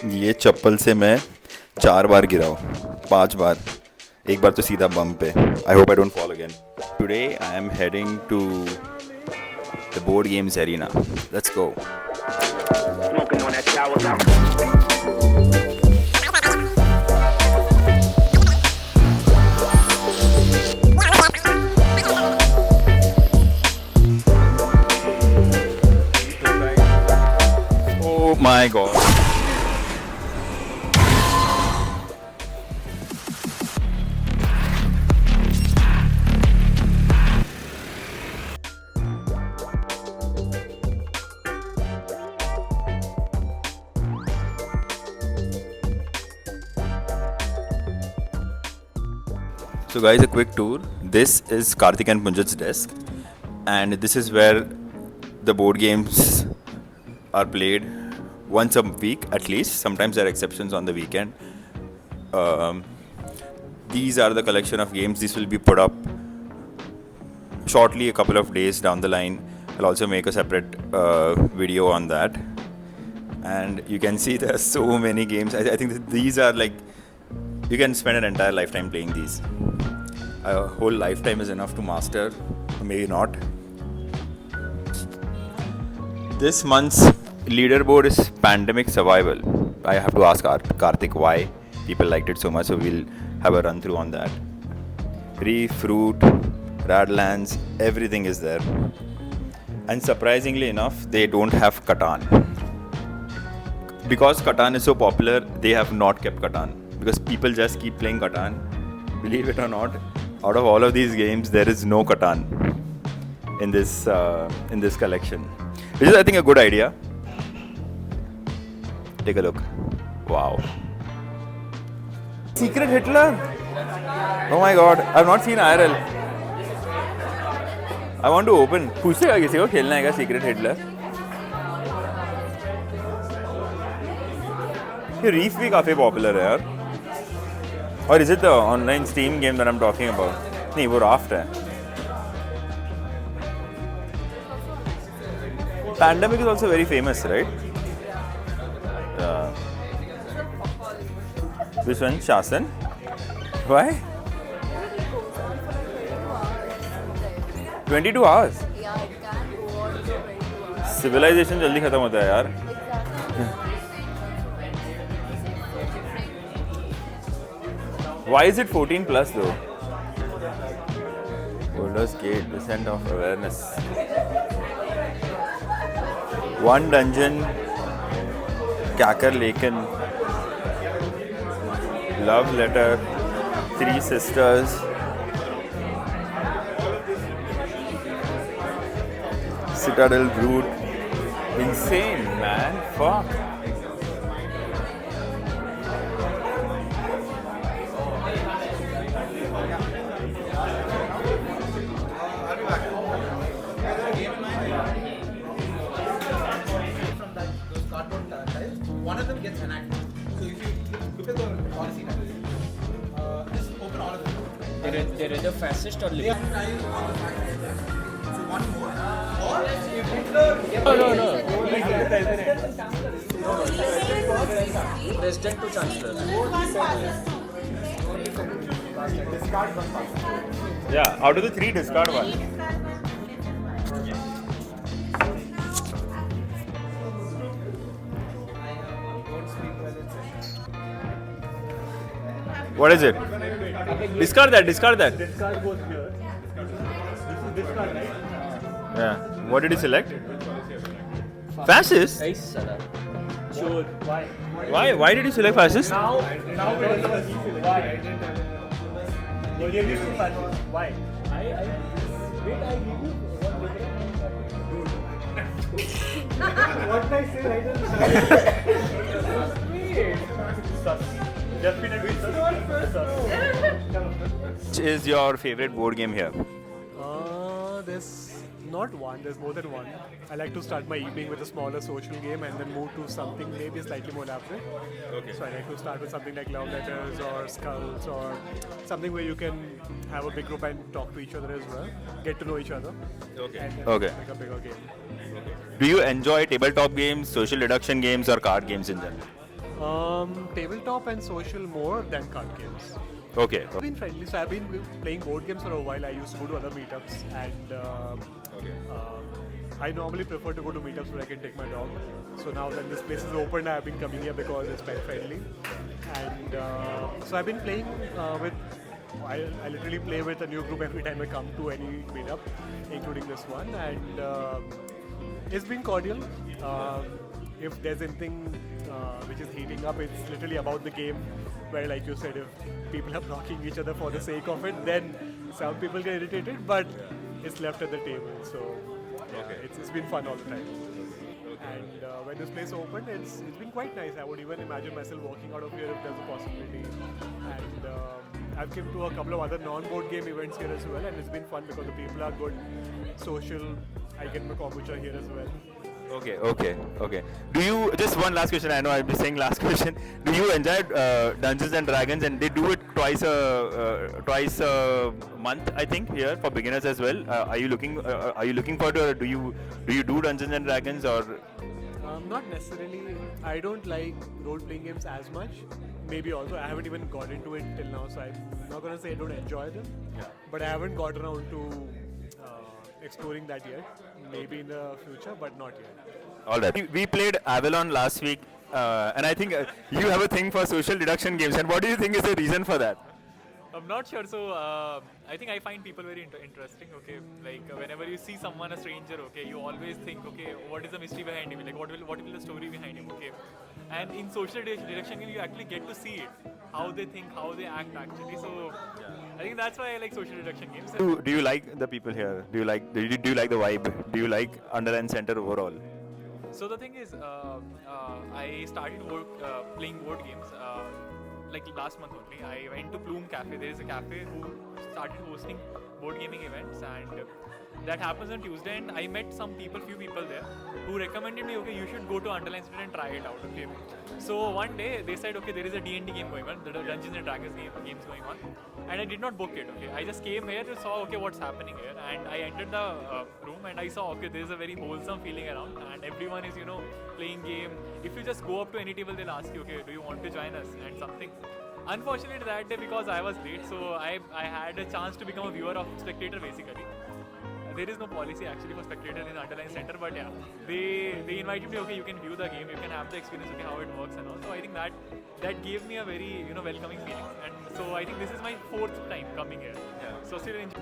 ये चप्पल से मैं 4 बार गिरा हूँ, 5 बार. एक बार तो सीधा बम पे. I hope I don't fall again. Today I am heading to the board games arena. Let's go. Smoking on that tower. Oh my god. So guys, a quick tour. This is Karthik and Punjat's desk, and this is where the board games are played once a week at least. Sometimes there are exceptions on the weekend. Um, these are the collection of games. This will be put up shortly, a couple of days down the line. I'll also make a separate video on that. And you can see there are so many games. I think that these are like, you can spend an entire lifetime playing these. A whole lifetime is enough to master, maybe not. This month's leaderboard is Pandemic Survival. I have to ask Karthik why people liked it so much, so we'll have a run through on that. Reef, Fruit, Radlands, everything is there. And surprisingly enough, they don't have Catan. Because Catan is so popular, they have not kept Catan. Because people just keep playing Catan. Believe it or not, out of all of these games, there is no Catan in this collection, which is, I think, a good idea. Take a look. Wow. Secret Hitler. Oh my God, I've not seen IRL. I want to open. पूछेगा किसी को खेलना है क्या Secret Hitler? ये Reef भी काफी popular है यार. Or is it the online Steam game that I'm talking about? नहीं, वो Raft है. Pandemic is also very famous, right? This one, Shasan. Why? 22 hours. Yeah, it can go on for 22 hours. Civilization जल्दी खत्म होता है यार. Why is it 14 plus though? Baldur's Gate, Descent of Awareness. One dungeon, Kakar Laken, Love Letter, Three Sisters, Citadel Brood. Insane, man. Fuck. One of them gets enacted. So if you look at the policy now, just open all of them. They're either fascist or liberal. So one more. Or if Hitler President to chancellor. discard one pass. Yeah, out of the 3, discard 1. What is it? Discard that, discard that. Discard goes here. This is discard, right? Yeah. What did he select? Fascist? Nice, Salah. Sure. Why? Why did he select fascist? Now we're discussing why. You gave this to fascist. Why? Wait, I give you one different. What did I say right at the start? Definitely Which is your favorite board game here? There's not one, there's more than one. I like to start my evening with a smaller social game and then move to something maybe slightly more elaborate. Okay. So I like to start with something like Love Letters or Skulls or something where you can have a big group and talk to each other as well, get to know each other. Okay. And then Okay. make a bigger game. Do you enjoy tabletop games, social deduction games, or card games in general? Tabletop and social more than card games. Okay. I've been friendly, so I've been playing board games for a while. I used to go to other meetups, and I normally prefer to go to meetups where I can take my dog. So now that this place is open, I've been coming here because it's pet friendly. And so I've been playing with. I literally play with a new group every time I come to any meetup, including this one, and it's been cordial. If there's anything which is heating up, it's literally about the game, where, like you said, if people are blocking each other for the sake of it, then some people get irritated, but it's left at the table. So it's been fun all the time. And when this place opened, it's been quite nice. I would even imagine myself walking out of here if there's a possibility. And I've come to a couple of other non-board game events here as well, and it's been fun because the people are good, social. I get my kombucha here as well. Okay. Do you, just one last question, I know I'll be saying last question. Do you enjoy Dungeons and Dragons? And they do it twice a month, I think, here for beginners as well. Are you looking forward to, do you do Dungeons and Dragons, or? Not necessarily. I don't like role-playing games as much. Maybe also I haven't even got into it till now, so I'm not gonna say I don't enjoy them. Yeah. But I haven't got around to exploring that yet. Maybe in the future, but not yet. All right. We played Avalon last week, and I think you have a thing for social deduction games. And what do you think is the reason for that? I'm not sure. So I think I find people very interesting. Okay, like whenever you see someone, a stranger, okay, you always think, okay, what is the mystery behind him? Like what will the story behind him? Okay, and in social deduction game, you actually get to see it, how they think, how they act actually. So I think that's why I like social deduction games. Do you like the people here? Do you like the vibe? Do you like Underland Center overall? So the thing is, I started playing board games like last month only. I went to Plume Cafe. There is a cafe who started hosting board gaming events, and that happens on Tuesday. And I met few people there, who recommended me, okay, you should go to Underline Center and try it out. Okay. So one day they said, okay, there is a D&D game going on, the Dungeons and Dragons games going on, and I did not book it. Okay, I just came here to saw, okay, what's happening here, and I entered the room and I saw, okay, there is a very wholesome feeling around, and everyone is playing game. If you just go up to any table, they'll ask you, okay, do you want to join us and something. Unfortunately that day, because I was late, so I had a chance to become a viewer of spectator basically. There is no policy actually for spectator in the Underline Center, but yeah, they invited me, okay, you can view the game, you can have the experience, okay, how it works and all. So I think that gave me a very welcoming feeling, and so I think this is my 4th time coming here. Yeah. So still enjoy.